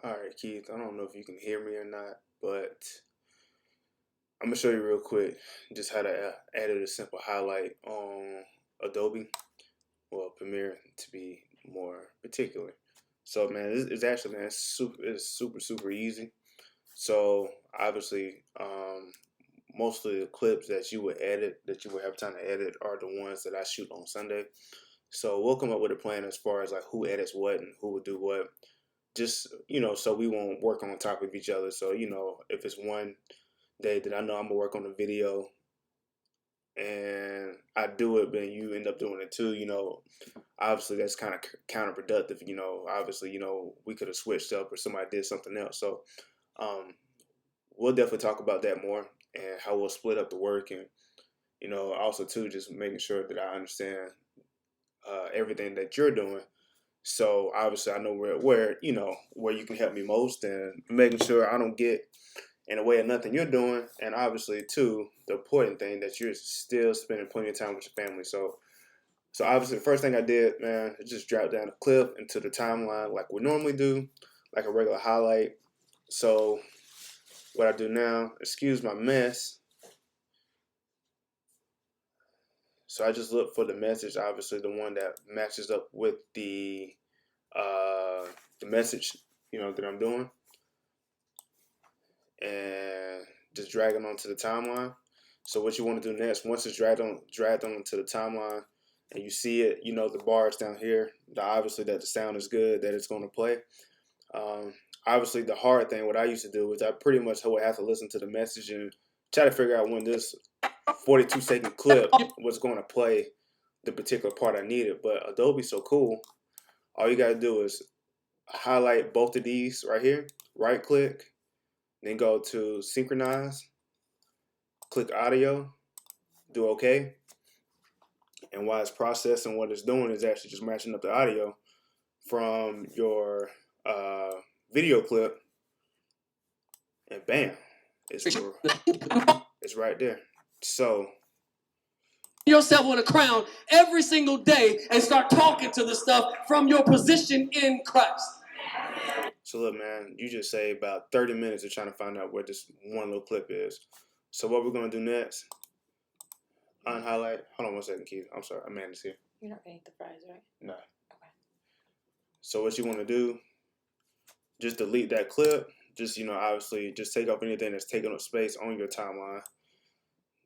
All right, Keith. I don't know if you can hear me or not, but I'm gonna show you real quick just how to add a simple highlight on Adobe, well, Premiere to be more particular. So, man, it's actually, man, it's super easy. So, obviously, most of the clips that you would edit, that you would have time to edit, are the ones that I shoot on Sunday. So, we'll come up with a plan as far as like who edits what and who would do what, just so we won't work on top of each other. So if it's one day that I know I'm gonna work on the video and I do it, but you end up doing it too, obviously that's kind of counterproductive. Obviously, we could have switched up or somebody did something else. So um, we'll definitely talk about that more and how we'll split up the work, and also too just making sure that I understand everything that you're doing. So obviously, I know where you can help me most, and making sure I don't get in the way of nothing you're doing. And obviously, too, the important thing that you're still spending plenty of time with your family. So obviously, the first thing I did, man, is just drop down a clip into the timeline like we normally do, like a regular highlight. So what I do now, excuse my mess. So I just look for the message, obviously the one that matches up with uh, the message, that I'm doing, and just drag it onto the timeline. So what you want to do next, once it's dragged on into the timeline, and you see it, the bars down here, obviously that the sound is good, that it's going to play. Um, Obviously, the hard thing, what I used to do is I pretty much would have to listen to the message and try to figure out when this 42-second clip was going to play the particular part I needed. But Adobe's so cool. All you got to do is highlight both of these right here, right click, then go to synchronize, click audio, do OK. And while it's processing, what it's doing is actually just matching up the audio from your uh, video clip, and bam, it's right there. So yourself with a crown every single day and start talking to the stuff from your position in Christ. So look, man, you just say about 30 minutes of trying to find out where this one little clip is. So what we're gonna do next? Unhighlight. Hold on one second, Keith. I'm sorry, Amanda's here. You're not gonna eat the fries, right? No. Okay. So what you want to do? Just delete that clip. Just obviously, just take off anything that's taking up space on your timeline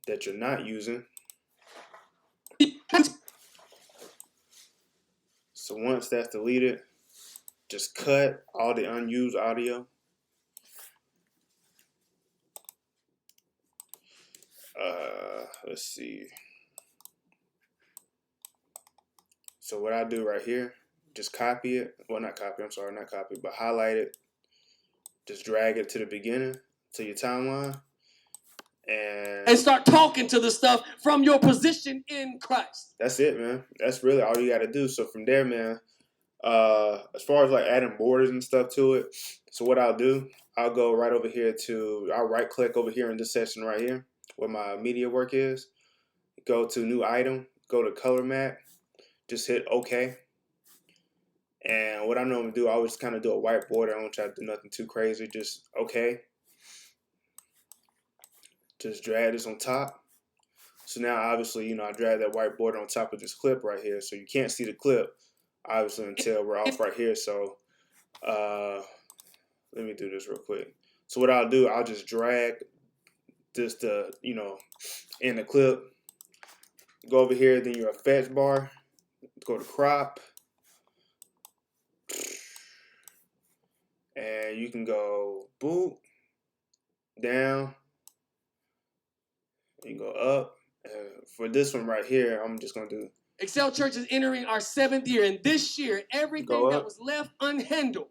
that you're not using. So once that's deleted, just cut all the unused audio. Let's see. So what I do right here, just copy it. Well, not copy. I'm sorry, not copy, but highlight it. Just drag it to the beginning, to your timeline, and start talking to the stuff from your position in Christ. That's it, man. That's really all you got to do. So from there, man, as far as like adding borders and stuff to it, so what I'll do, I'll go right over here I'll right click over here in this section right here where my media work is, go to new item, go to color mat, just hit OK. And what I normally do, I always kind of do a white border. I don't try to do nothing too crazy, just OK. Just drag this on top. So now obviously, I drag that white border on top of this clip right here, so you can't see the clip obviously until we're off right here. So let me do this real quick. So what I'll do, I'll just drag this in the clip, go over here, then your effects bar, go to crop, and you can go boop, down, you can go up. And for this one right here, I'm just gonna do Excel Church is entering our 7th year, and this year, everything that was left unhandled,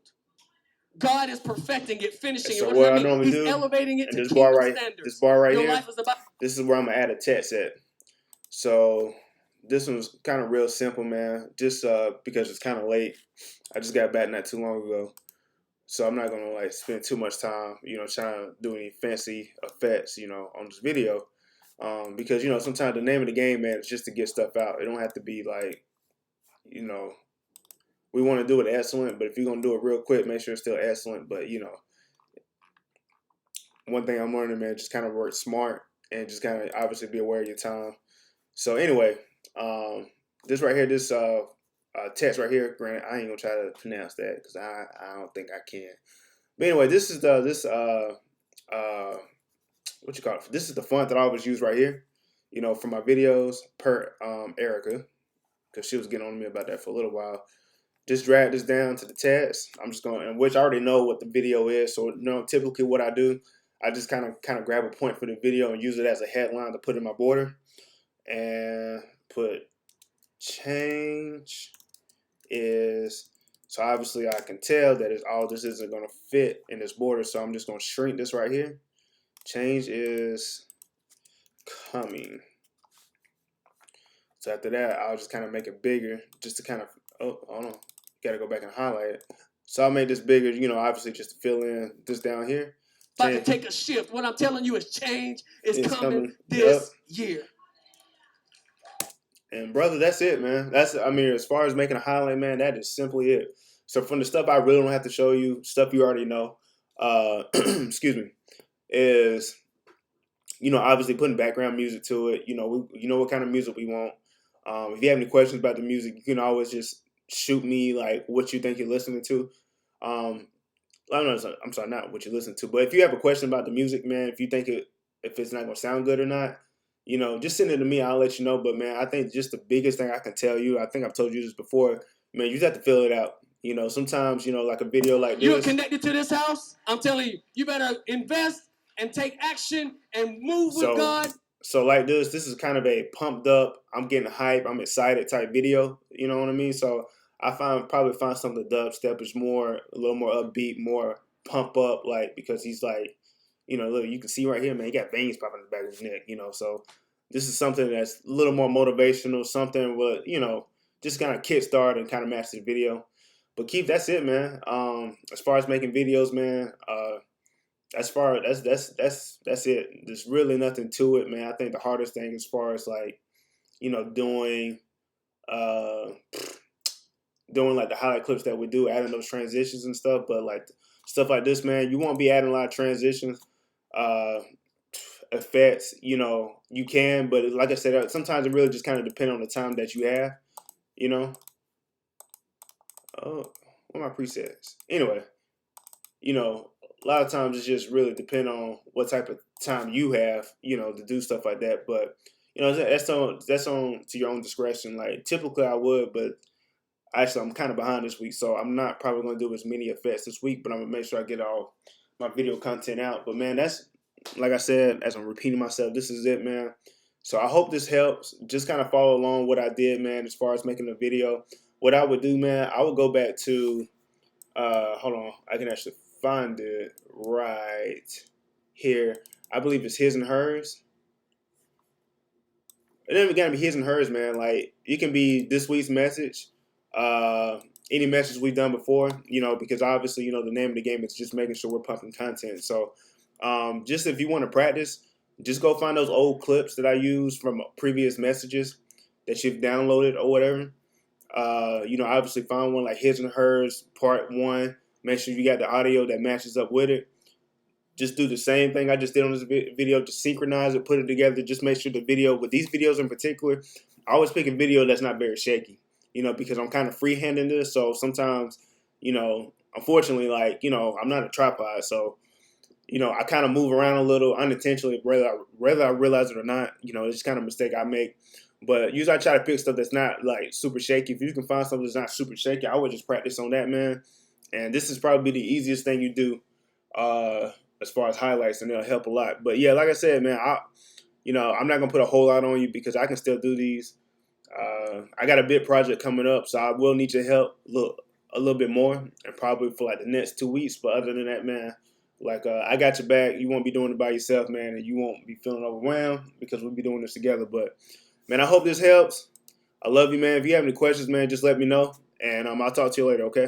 God is perfecting it, finishing so it. what I normally He's do, elevating it and to this bar kingdom right, standards. this bar right Your here, life is about. This is where I'm gonna add a text at. So this one's kind of real simple, man. Just because it's kind of late. I just got back not too long ago, so I'm not gonna like spend too much time, trying to do any fancy effects, on this video. Because sometimes the name of the game, man, is just to get stuff out. It don't have to be like, we want to do it excellent, but if you're gonna do it real quick, make sure it's still excellent. But you know, one thing I'm learning, man, just kind of work smart and just kind of obviously be aware of your time. So anyway, this right here, this text right here. Granted, I ain't gonna try to pronounce that because I don't think I can. But anyway, this is what you call it? This is the font that I always use right here. You know, for my videos per Erica, because she was getting on me about that for a little while. Just drag this down to the text. I'm just going, and which I already know what the video is. So, you know, typically what I do, I just kind of grab a point for the video and use it as a headline to put in my border, and put change is. So obviously I can tell that it's all this isn't going to fit in this border. So I'm just going to shrink this right here. Change is coming. So after that, I'll just kind of make it bigger, just to kind of, oh, hold on, gotta go back and highlight it. So I'll make this bigger, you know, obviously just to fill in this down here. About to take a shift. What I'm telling you is change is coming this year. And brother, that's it, man. I mean, as far as making a highlight, man, that is simply it. So from the stuff I really don't have to show you, stuff you already know, excuse me, is, you know, obviously putting background music to it. You know what kind of music we want. If you have any questions about the music, you can always just shoot me like what you think you're listening to. I'm sorry, not what you listen to, but if you have a question about the music, man, if you think if it's not gonna sound good or not, you know, just send it to me. I'll let you know. But man, I think just the biggest thing I can tell you, I think I've told you this before, man, you just have to fill it out. You know, sometimes, you know, like a video like this. You're connected to this house. I'm telling you, you better invest and take action and move with God. So like this is kind of a pumped up, I'm getting hype, I'm excited type video. You know what I mean? So I probably find some of the dubstep is a little more upbeat, more pump up, like, because he's like, you know, look, you can see right here, man, he got veins popping in the back of his neck, you know. So this is something that's a little more motivational, something with, you know, just kind of kickstart and kind of match the video. But Keith, that's it, man. As far as making videos, man, that's it. There's really nothing to it, man. I think the hardest thing as far as like, you know, doing like the highlight clips that we do, adding those transitions and stuff. But like stuff like this, man, you won't be adding a lot of transitions, effects. You know, you can, but like I said, sometimes it really just kind of depends on the time that you have. You know. Oh, what are my presets? Anyway, you know, a lot of times it's just really depend on what type of time you have, you know, to do stuff like that. But you know, that's on to your own discretion. Like typically I would, but actually I'm kind of behind this week, so I'm not probably going to do as many effects this week. But I'm gonna make sure I get all my video content out. But man, that's, like I said, as I'm repeating myself, this is it, man. So I hope this helps. Just kind of follow along what I did, man, as far as making a video. What I would do, man, I would go back to, hold on, I can actually find it right here. I believe it's his and hers. It ain't gotta be his and hers, man. Like, it can be this week's message, any message we've done before, you know, because obviously, you know, the name of the game is just making sure we're pumping content. So just if you want to practice, just go find those old clips that I used from previous messages that you've downloaded or whatever. You know, obviously find one like his and hers part 1. Make sure you got the audio that matches up with it. Just do the same thing I just did on this video. Just synchronize it, put it together. Just make sure the video, with these videos in particular, I always pick a video that's not very shaky, you know, because I'm kind of freehanding this. So sometimes, you know, unfortunately, like, you know, I'm not a tripod. So, you know, I kind of move around a little unintentionally, whether I realize it or not. You know, it's just kind of a mistake I make. But usually I try to pick stuff that's not like super shaky. If you can find something that's not super shaky, I would just practice on that, man. And this is probably the easiest thing you do as far as highlights, and it'll help a lot. But yeah, like I said, man, I'm not gonna put a whole lot on you because I can still do these. I got a big project coming up, so I will need your help a little bit more, and probably for like the next 2 weeks. But other than that, man, like I got your back. You won't be doing it by yourself, man, and you won't be feeling overwhelmed because we'll be doing this together. But man, I hope this helps. I love you, man. If you have any questions, man, just let me know, and I'll talk to you later, okay?